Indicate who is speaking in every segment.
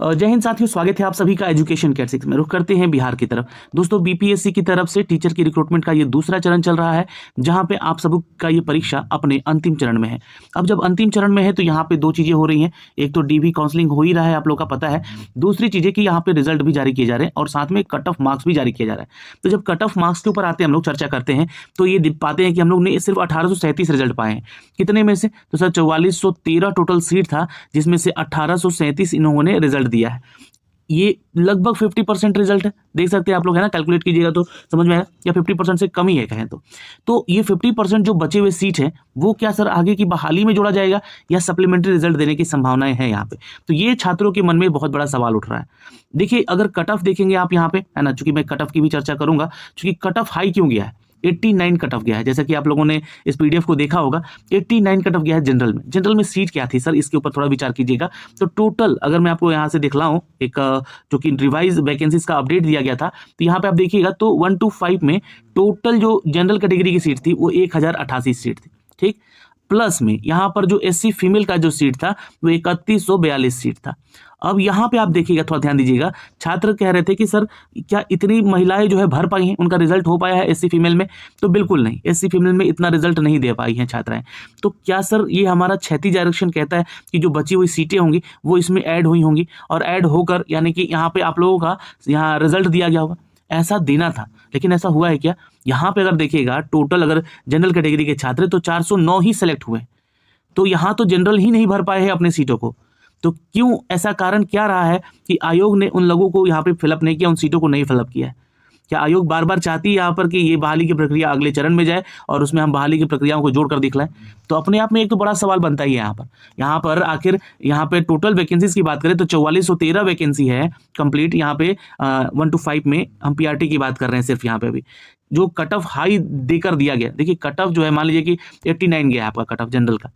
Speaker 1: जय हिंद साथियों, स्वागत है आप सभी का एजुकेशन केयर 6 में। रुख करते हैं बिहार की तरफ। दोस्तों, बीपीएससी की तरफ से टीचर की रिक्रूटमेंट का ये दूसरा चरण चल रहा है, जहां पे आप सब का ये परीक्षा अपने अंतिम चरण में है। अब जब अंतिम चरण में है तो यहाँ पे दो चीजें हो रही हैं। एक तो डीवी काउंसलिंग हो ही रहा है, आप लोग का पता है। दूसरी चीज है कि यहाँ पे रिजल्ट भी जारी किए जा रहे हैं और साथ में कट ऑफ मार्क्स भी जारी किया जा रहा है। तो जब कट ऑफ मार्क्स के ऊपर आते हैं, हम लोग चर्चा करते हैं, तो ये पाते हैं कि हम लोग ने सिर्फ 1837 रिजल्ट पाए हैं। कितने में से? तो सर 4413 टोटल सीट था, जिसमें से 1837 इन लोगों ने रिजल्ट दिया है। ये लगभग 50% रिजल्ट है, देख सकते हैं आप लोग, है ना। कैलकुलेट कीजिएगा तो समझ में आएगा, या 50% से कम ही है कहें तो ये 50% जो बचे हुए सीट है वो क्या सर आगे की बहाली में जोड़ा जाएगा या सप्लीमेंट्री रिजल्ट देने की संभावनाएं हैं यहाँ पे? तो ये छात्रों के मन में बहुत बड़ा सवाल उठ रहा है। देखिए, अगर कट ऑफ देखेंगे आप यहाँ पे, है ना, चूंकि मैं कट ऑफ की भी चर्चा करूंगा, चूंकि कट ऑफ हाई क्यों गया है। 89 कट ऑफ गया है, जैसा कि आप लोगों ने इस पीडीएफ को देखा होगा। 89 कट ऑफ गया है जनरल में सीट क्या थी सर, इसके ऊपर थोड़ा विचार कीजिएगा। तो टोटल अगर मैं आपको यहाँ से दिखलाऊं, एक जो कि रिवाइज वैकेंसीज का अपडेट दिया गया था, तो यहाँ पे आप देखिएगा तो 1 to 5 में टोटल जो जनरल कैटेगरी की सीट थी वो 1088 सीट थी, ठीक। प्लस में यहाँ पर जो एससी फीमेल का जो सीट था वो 3142 सीट था। अब यहाँ पे आप देखिएगा, थोड़ा ध्यान दीजिएगा, छात्र कह रहे थे कि सर क्या इतनी महिलाएं जो है भर पाई हैं, उनका रिजल्ट हो पाया है एससी फीमेल में? तो बिल्कुल नहीं, एससी फीमेल में इतना रिजल्ट नहीं दे पाई हैं छात्राएं। तो क्या सर ये हमारा क्षैतिज आरक्षण कहता है कि जो बची हुई सीटें होंगी वो इसमें ऐड हुई होंगी और ऐड होकर यानी कि यहाँ पे आप लोगों का यहाँ रिजल्ट दिया गया होगा? ऐसा देना था, लेकिन ऐसा हुआ है क्या? यहाँ पे अगर देखिएगा टोटल अगर जनरल कैटेगरी के छात्र तो 409 ही सेलेक्ट हुए, तो यहाँ तो जनरल ही नहीं भर पाए हैं अपने सीटों को। तो क्यों, ऐसा कारण क्या रहा है कि आयोग ने उन लोगों को यहाँ पे फिलअप नहीं किया, उन सीटों को नहीं फिलअप किया है? क्या आयोग बार बार चाहती है यहाँ पर कि ये बहाली की प्रक्रिया अगले चरण में जाए और उसमें हम बहाली की प्रक्रियाओं को जोड़कर दिखलाएं? तो अपने आप में एक तो बड़ा सवाल बनता ही है यहाँ पर आखिर यहाँ पे टोटल वैकेंसीज की बात करें तो 4413 वैकेंसी है कंप्लीट। यहाँ पे 1 to 5 में हम पीआरटी की बात कर रहे हैं सिर्फ। यहाँ पे भी जो कट ऑफ हाई देकर दिया गया, देखिए कट ऑफ जो है मान लीजिए कि 89 गया है आपका कट ऑफ जनरल का,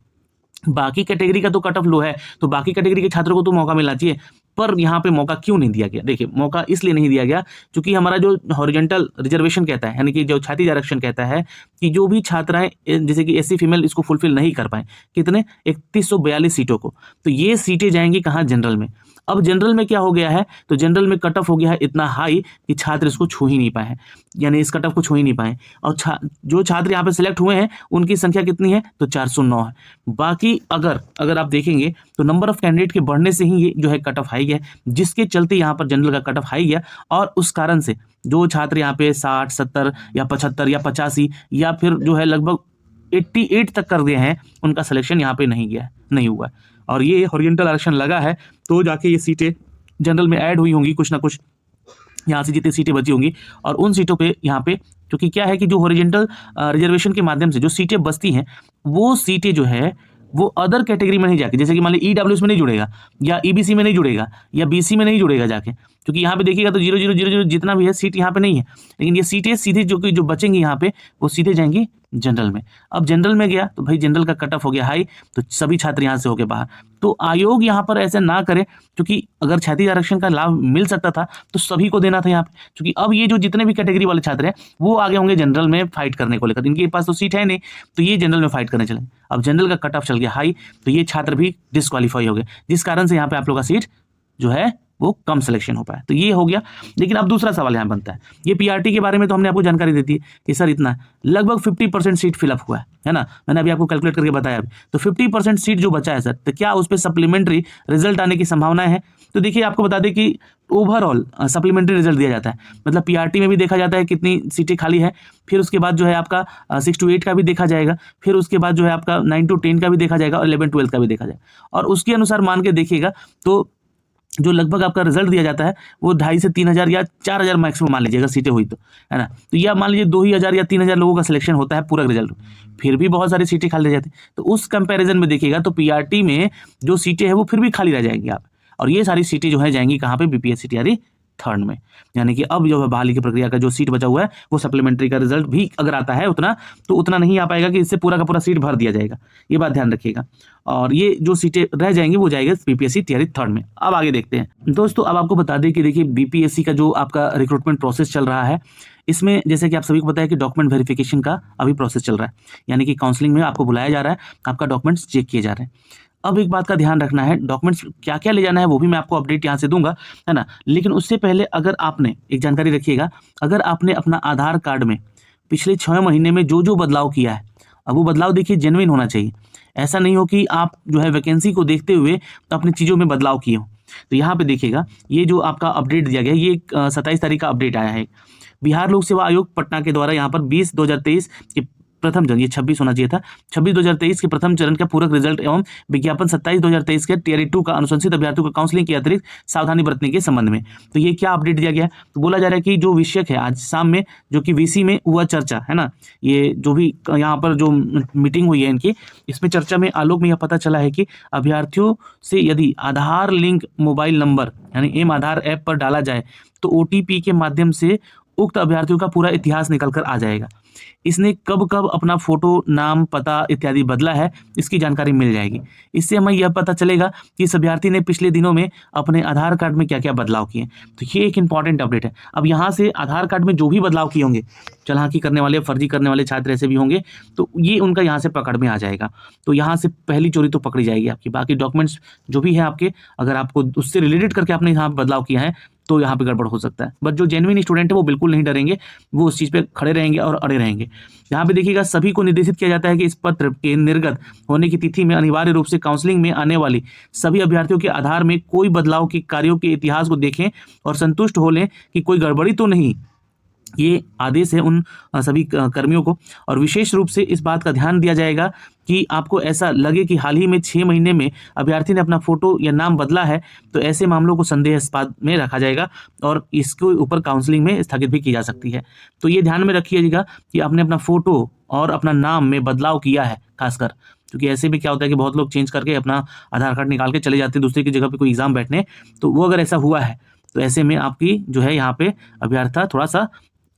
Speaker 1: बाकी कैटेगरी का तो कट ऑफ लो है, तो बाकी कैटेगरी के छात्रों को तो मौका मिलना चाहिए। पर यहाँ पे मौका क्यों नहीं दिया गया? देखिए, मौका इसलिए नहीं दिया गया क्योंकि हमारा जो हॉरिजॉन्टल रिजर्वेशन कहता है, यानी कि जो क्षैतिज आरक्षण कहता है कि जो भी छात्राएं जैसे कि एससी फीमेल इसको फुलफिल नहीं कर पाए, कितने 3142 सीटों को, तो ये सीटें जाएंगी कहाँ? जनरल में। अब जनरल में क्या हो गया है, तो जनरल में कट ऑफ हो गया है इतना हाई कि छात्र इसको छू ही नहीं पाए हैं, यानी इस कट ऑफ को छू ही नहीं पाए। और जो छात्र यहाँ पे सिलेक्ट हुए हैं उनकी संख्या कितनी है? तो 409 है। बाकी अगर आप देखेंगे तो नंबर ऑफ कैंडिडेट के बढ़ने से ही ये जो है कट ऑफ हाई गया, जिसके चलते यहाँ पर जनरल का कट ऑफ हाई गया। और उस कारण से जो छात्र यहाँ पे 60, 70 या 75 या 85 या फिर जो है लगभग 88 तक कर गए हैं, उनका सिलेक्शन यहाँ पे नहीं हुआ। और ये हॉरिजॉन्टल आरक्षण लगा है तो जाके ये सीटें जनरल में ऐड हुई होंगी, कुछ ना कुछ यहाँ से जितनी सीटें बची होंगी। और उन सीटों पे यहाँ पे क्योंकि क्या है कि जो हॉरिजॉन्टल रिजर्वेशन के माध्यम से जो सीटें बचती हैं, वो सीटें जो है वो अदर कैटेगरी में नहीं जाके, जैसे कि मान लीजिए ईडब्ल्यूएस में नहीं जुड़ेगा या ईबीसी में नहीं जुड़ेगा या बीसी में नहीं जुड़ेगा जाके, क्योंकि यहाँ पे देखिएगा तो 0000 जितना भी है सीट यहाँ पे नहीं है। लेकिन ये सीटें सीधे जो बचेंगी यहाँ पे वो सीधे जाएंगी जनरल में। अब जनरल में गया तो भाई जनरल का कट ऑफ हो गया हाई, तो सभी छात्र यहाँ से हो गए बाहर। तो आयोग यहाँ पर ऐसे ना करे, क्योंकि अगर क्षैतिज आरक्षण का लाभ मिल सकता था तो सभी को देना था यहाँ पे। क्योंकि अब ये जो जितने भी कैटेगरी वाले छात्र हैं वो आगे होंगे जनरल में फाइट करने को लेकर, इनके पास तो सीट है नहीं, तो ये जनरल में फाइट करने चलेंगे। अब जनरल का कट ऑफ चल गया हाई, तो ये छात्र भी डिस्क्वालीफाई हो गए, जिस कारण से यहाँ पे आप लोग का सीट जो है वो कम सिलेक्शन हो पाया। तो ये हो गया। लेकिन अब दूसरा सवाल यहाँ बनता है, ये पीआरटी के बारे में तो हमने आपको जानकारी देती है कि सर इतना लगभग 50% सीट फिलअप हुआ है ना, मैंने अभी आपको कैलकुलेट करके बताया अभी। तो 50% सीट जो बचा है सर, तो क्या उस पर सप्लीमेंट्री रिजल्ट आने की संभावना है? तो देखिए, आपको बता दें कि ओवरऑल सप्लीमेंट्री रिजल्ट दिया जाता है, मतलब पीआरटी में भी देखा जाता है कितनी सीटें खाली है, फिर उसके बाद जो है आपका 6 to 8 का भी देखा जाएगा, फिर उसके बाद जो है आपका 9 to 10 का भी देखा जाएगा और 11 12 का भी देखा जाएगा। और उसके अनुसार मान के देखिएगा तो जो लगभग आपका रिजल्ट दिया जाता है वो 2500 से 3000 या 4000 मैक्सिमम मान लीजिएगा सीटें हुई तो, है ना। तो या मान लीजिए 2000 या 3000 लोगों का सिलेक्शन होता है पूरा रिजल्ट, फिर भी बहुत सारी सीटें खाली रह जाती है। तो उस कंपैरिजन में देखिएगा तो पीआरटी में जो सीटें हैं वो फिर भी खाली रह जाएंगी आप, और ये सारी सीटें जो है जाएंगी कहाँ पे? बीपीएससी तैयारी थर्ड में। यानी कि अब जो है बहाली की प्रक्रिया का जो सीट बचा हुआ है वो सप्लीमेंट्री का रिजल्ट भी अगर आता है उतना, तो उतना नहीं आ पाएगा कि इससे पूरा का पूरा सीट भर दिया जाएगा, ये बात ध्यान रखिएगा। और ये जो सीटें रह जाएंगी वो जाएगा बीपीएससी तैयारी थर्ड में। अब आगे देखते हैं दोस्तों। अब आपको बता दें कि देखिए बीपीएससी का जो आपका रिक्रूटमेंट प्रोसेस चल रहा है, इसमें जैसे कि आप सभी को पता है कि डॉक्यूमेंट वेरिफिकेशन का अभी प्रोसेस चल रहा है, यानी कि काउंसलिंग में आपको बुलाया जा रहा है, आपका डॉक्यूमेंट्स चेक किए जा रहे हैं। अब एक बात का ध्यान रखना है, डॉक्यूमेंट्स क्या क्या ले जाना है वो भी मैं आपको अपडेट यहाँ से दूंगा, है ना। लेकिन उससे पहले अगर आपने एक जानकारी रखिएगा, अगर आपने अपना आधार कार्ड में पिछले 6 महीने में जो जो बदलाव किया है, अब वो बदलाव देखिए जेन्युइन होना चाहिए। ऐसा नहीं हो कि आप जो है वैकेंसी को देखते हुए तो अपनी चीज़ों में बदलाव किए हो। तो यहाँ पे देखिएगा, ये जो आपका अपडेट दिया गया है, ये 27 तारीख का अपडेट आया है। बिहार लोक सेवा आयोग पटना के द्वारा यहाँ पर 20/2023 के प्रथम चरण, ये 26 होना चाहिए था, 26/2023 के प्रथम चरण का पूरक रिजल्ट एवं विज्ञापन 27/2023 के टियर 2 का अनुशंसित अभ्यर्थियों को काउंसलिंग के अतिरिक्त सावधानी बरतने के संबंध में। तो ये क्या अपडेट दिया गया है, तो बोला जा रहा है कि जो विषयक है आज शाम में जो कि वीसी में हुआ चर्चा, है ना, ये जो भी यहाँ पर जो मीटिंग हुई है इनकी, इसमें चर्चा में आलोक में यह पता चला है कि अभ्यर्थियों से यदि आधार लिंक मोबाइल नंबर यानी एम आधार ऐप पर डाला जाए तो ओटीपी के माध्यम से उक्त अभ्यर्थियों का पूरा इतिहास निकल कर आ जाएगा। इसने कब कब अपना फोटो, नाम, पता इत्यादि बदला है, इसकी जानकारी मिल जाएगी। इससे हमें यह पता चलेगा कि इस अभ्यर्थी ने पिछले दिनों में अपने आधार कार्ड में क्या क्या बदलाव किए। तो ये एक इंपॉर्टेंट अपडेट है। अब यहाँ से आधार कार्ड में जो भी बदलाव किए होंगे, चालाकी करने वाले, फर्जी करने वाले छात्र ऐसे भी होंगे, तो ये उनका यहाँ से पकड़ में आ जाएगा। तो यहाँ से पहली चोरी तो पकड़ी जाएगी आपकी। बाकी डॉक्यूमेंट्स जो भी है आपके, अगर आपको उससे रिलेटेड करके आपने यहाँ बदलाव किया है तो यहाँ पे गड़बड़ हो सकता है। बट जो जेन्युइन स्टूडेंट है वो बिल्कुल नहीं डरेंगे, वो उस चीज़ पे खड़े रहेंगे और अड़े रहेंगे। यहाँ पे देखिएगा, सभी को निर्देशित किया जाता है कि इस पत्र के निर्गत होने की तिथि में अनिवार्य रूप से काउंसलिंग में आने वाली सभी अभ्यर्थियों के आधार में कोई बदलाव के कार्यों के इतिहास को देखें और संतुष्ट हो लें कि कोई गड़बड़ी तो नहीं। ये आदेश है उन सभी कर्मियों को। और विशेष रूप से इस बात का ध्यान दिया जाएगा कि आपको ऐसा लगे कि हाल ही में 6 महीने में अभ्यर्थी ने अपना फोटो या नाम बदला है, तो ऐसे मामलों को संदेहास्पद में रखा जाएगा और इसके ऊपर काउंसलिंग में स्थगित भी की जा सकती है। तो ये ध्यान में रखिएगा कि आपने अपना फोटो और अपना नाम में बदलाव किया है, खासकर क्योंकि ऐसे में क्या होता है कि बहुत लोग चेंज करके अपना आधार कार्ड निकाल के चले जाते हैं दूसरे की जगह पे कोई एग्जाम बैठने। तो वो अगर ऐसा हुआ है तो ऐसे में आपकी जो है यहाँ पे अभ्यर्था थोड़ा सा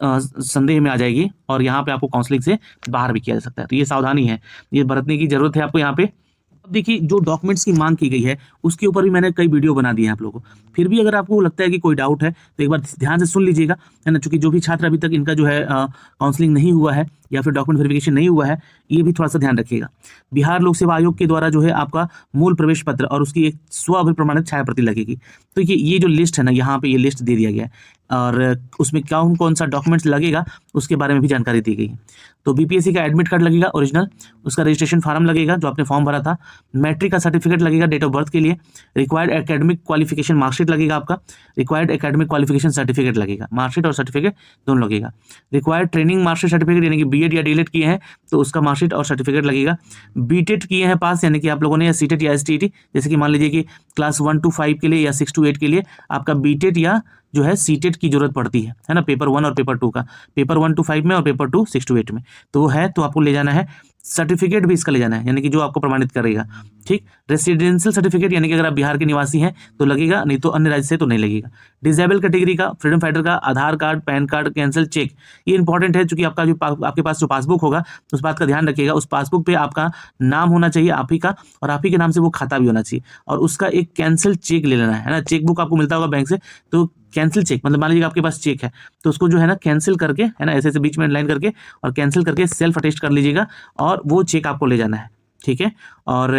Speaker 1: संदेह में आ जाएगी और यहाँ पे आपको काउंसलिंग से बाहर भी किया जा सकता है। तो ये सावधानी है, ये बरतने की जरूरत है आपको यहाँ पे। अब देखिए, जो डॉक्यूमेंट्स की मांग की गई है उसके ऊपर भी मैंने कई वीडियो बना दिए हैं आप लोगों को। फिर भी अगर आपको लगता है कि कोई डाउट है तो एक बार ध्यान से सुन लीजिएगा, है ना। चूंकि जो भी छात्र अभी तक इनका जो है काउंसलिंग नहीं हुआ है या फिर डॉक्यूमेंट वेरिफिकेशन नहीं हुआ है, ये भी थोड़ा सा ध्यान रखिएगा। बिहार लोक सेवा आयोग के द्वारा जो है आपका मूल प्रवेश पत्र और उसकी एक स्व अभिप्रमाणित छाया प्रति लगेगी। तो ये जो लिस्ट है ना, यहाँ पे ये लिस्ट दे दिया गया है और उसमें कौन सा डॉक्यूमेंट्स लगेगा उसके बारे में भी जानकारी दी गई है। तो बीपीएससी का एडमिट कार्ड लगेगा ओरिजिनल, उसका रजिस्ट्रेशन फॉर्म लगेगा जो आपने फॉर्म भरा था, मैट्रिक का सर्टिफिकेट लगेगा डेट ऑफ बर्थ के लिए, रिक्वायर्ड एकेडमिक क्वालिफिकेशन मार्कशीट लगेगा आपका, रिक्वायर्ड एकेडमिक क्वालिफिकेशन सर्टिफिकेट लगेगा, मार्कशीट और सर्टिफिकेट दोनों लगेगा, रिक्वायर्ड ट्रेनिंग मार्कशीट सर्टिफिकेट यानी कि बीएड या डीएलएड किए हैं तो उसका मार्कशीट और सर्टिफिकेट लगेगा, बीटेड किए हैं पास यानी कि आप लोगों ने, या सीटेड या एसटीईटी, जैसे कि मान लीजिए कि क्लास 1 to 5 के लिए या 6 to 8 के लिए आपका बीटेड या जो है सीटेट की जरूरत पड़ती है ना, पेपर 1 और पेपर 2 का, पेपर 1 to 5 में और पेपर 2 6 to 8 में। तो वो है, तो आपको ले जाना है। सर्टिफिकेट भी इसका ले जाना है यानी कि जो आपको प्रमाणित करेगा, ठीक। रेसिडेंशियल सर्टिफिकेट यानी कि अगर आप बिहार के निवासी हैं तो लगेगा, नहीं तो अन्य राज्य से तो नहीं लगेगा। डिसेबल कैटेगरी का, फ्रीडम फाइटर का Aadhaar card, PAN card, cancel cheque, ये इंपॉर्टेंट है क्योंकि आपका जो आपके पास जो पासबुक होगा उस बात का ध्यान रखिएगा, उस पासबुक पे आपका नाम होना चाहिए आप ही का, और आप ही के नाम से वो खाता भी होना चाहिए, और उसका एक कैंसिल चेक ले लेना है ना। चेक बुक आपको मिलता होगा बैंक से, तो कैंसिल चेक मतलब मान लीजिए आपके पास चेक है तो उसको जो है ना कैंसिल करके, है ना, ऐसे ऐसे बीच में लाइन करके और कैंसिल करके सेल्फ अटेस्ट कर लीजिएगा और वो चेक आपको ले जाना है, ठीक है। और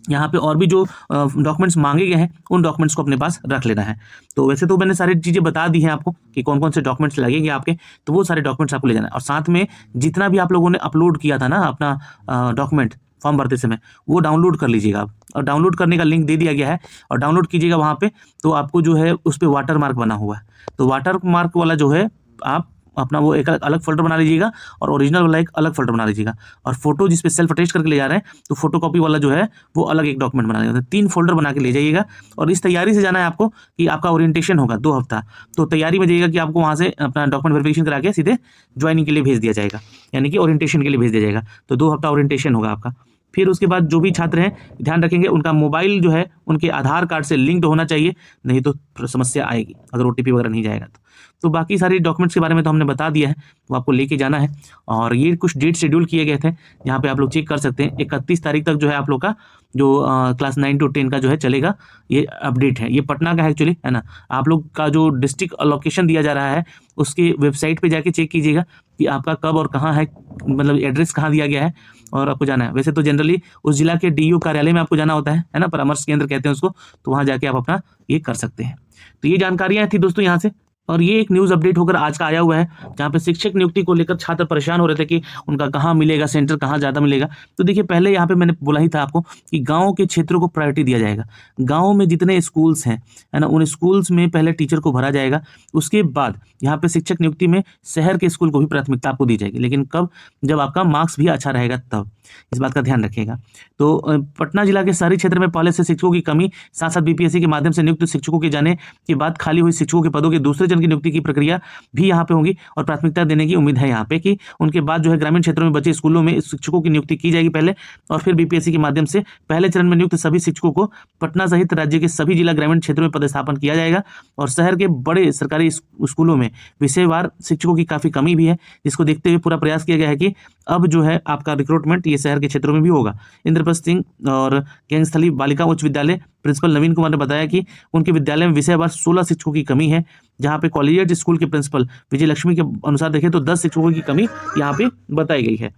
Speaker 1: यहाँ पे और भी जो डॉक्यूमेंट्स मांगे गए हैं उन डॉक्यूमेंट्स को अपने पास रख लेना है। तो वैसे तो मैंने सारी चीज़ें बता दी हैं आपको कि कौन कौन से डॉक्यूमेंट्स लगेंगे आपके, तो वो सारे डॉक्यूमेंट्स आपको ले जाना है। और साथ में जितना भी आप लोगों ने अपलोड किया था ना अपना डॉक्यूमेंट फॉर्म भरते समय, वो डाउनलोड कर लीजिएगा आप, और डाउनलोड करने का लिंक दे दिया गया है और डाउनलोड कीजिएगा वहाँ पे। तो आपको जो है उस पर वाटर मार्क बना हुआ है, तो वाटर मार्क वाला जो है आप अपना वो एक अलग फोल्डर बना लीजिएगा और ओरिजिनल वाला एक अलग फोल्डर बना लीजिएगा, और फोटो जिस पे सेल्फ अटेस्ट करके ले जा रहे हैं तो फोटो कॉपी वाला जो है वो अलग एक डॉक्यूमेंट बना लीजिएगा। 3 फोल्डर बना के ले जाइएगा। और इस तैयारी से जाना है आपको कि आपका ओरिएंटेशन होगा 2 हफ्ता, तो तैयारी में जाइएगा कि आपको वहाँ से अपना डॉक्यूमेंट वेरिफिकेशन करा के सीधे ज्वाइनिंग के लिए भेज दिया जाएगा, यानी कि ओरिएंटेशन के लिए भेज दिया जाएगा। तो 2 हफ्ता ओरिएंटेशन होगा आपका। फिर उसके बाद जो भी छात्र हैं ध्यान रखेंगे उनका मोबाइल जो है उनके आधार कार्ड से लिंक्ड होना चाहिए, नहीं तो समस्या आएगी अगर ओटीपी वगैरह नहीं जाएगा तो। तो बाकी सारी डॉक्यूमेंट्स के बारे में तो हमने बता दिया है, वो आपको लेके जाना है। और ये कुछ डेट शेड्यूल किए गए थे, यहाँ पे आप लोग चेक कर सकते हैं। 31 तारीख तक जो है आप लोग का जो क्लास 9 to 10 का जो है चलेगा, ये अपडेट है। ये पटना का है एक्चुअली, है ना। आप लोग का जो डिस्ट्रिक्ट लोकेशन दिया जा रहा है उसके वेबसाइट पे जाके चेक कीजिएगा कि आपका कब और कहाँ है, मतलब एड्रेस कहाँ दिया गया है और आपको जाना है। वैसे तो जनरली उस जिला के डीईओ कार्यालय में आपको जाना होता है ना, परामर्श केंद्र कहते हैं उसको, तो वहाँ जाके आप अपना ये कर सकते हैं। तो ये जानकारियां थी दोस्तों यहाँ से। और ये एक न्यूज़ अपडेट होकर आज का आया हुआ है, जहाँ पे शिक्षक नियुक्ति को लेकर छात्र परेशान हो रहे थे कि उनका कहाँ मिलेगा सेंटर, कहाँ ज़्यादा मिलेगा। तो देखिए, पहले यहाँ पे मैंने बोला ही था आपको कि गाँव के क्षेत्रों को प्रायोरिटी दिया जाएगा। गाँव में जितने स्कूल्स हैं, है ना, उन स्कूल्स में पहले टीचर को भरा जाएगा। उसके बाद यहाँ पे शिक्षक नियुक्ति में शहर के स्कूल को भी प्राथमिकता आपको दी जाएगी, लेकिन कब, जब आपका मार्क्स भी अच्छा रहेगा तब। इस बात का ध्यान रखिएगा। तो पटना जिला के शहरी क्षेत्र में पहले से शिक्षकों की कमी, साथ साथ बीपीएससी के माध्यम से नियुक्त शिक्षकों के जाने के बाद खाली हुई शिक्षकों के पदों के दूसरे चरण की नियुक्ति की प्रक्रिया भी यहाँ पे होगी और प्राथमिकता देने की उम्मीद है यहाँ पे कि उनके बाद जो है ग्रामीण क्षेत्रों में बचे स्कूलों में शिक्षकों की नियुक्ति की जाएगी पहले, और फिर बीपीएससी के माध्यम से पहले चरण में नियुक्त सभी शिक्षकों को पटना सहित राज्य के सभी जिला ग्रामीण क्षेत्रों में पदस्थापन किया जाएगा। और शहर के बड़े सरकारी स्कूलों में विषयवार शिक्षकों की काफ़ी कमी भी है, जिसको देखते हुए पूरा प्रयास किया गया है कि अब जो है आपका रिक्रूटमेंट ये शहर के क्षेत्रों में भी होगा। इंद्रप्रस्थ सिंह और गैंगस्थली बालिका उच्च विद्यालय प्रिंसिपल नवीन कुमार ने बताया कि उनके विद्यालय में विषयवार 16 शिक्षकों की कमी है, जहां पे कॉलेजिएट स्कूल के प्रिंसिपल विजय लक्ष्मी के अनुसार देखें तो 10 शिक्षकों की कमी यहाँ पे बताई गई है।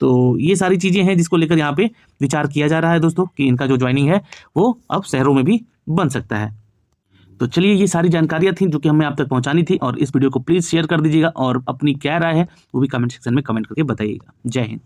Speaker 1: तो ये सारी चीज़ें हैं जिसको लेकर यहाँ पे विचार किया जा रहा है दोस्तों कि इनका जो ज्वाइनिंग है वो अब शहरों में भी बन सकता है। तो चलिए, ये सारी जानकारियां थी जो कि हमें आप तक पहुंचानी थी, और इस वीडियो को प्लीज़ शेयर कर दीजिएगा और अपनी क्या राय है वो भी कमेंट सेक्शन में कमेंट करके बताइएगा। जय हिंद।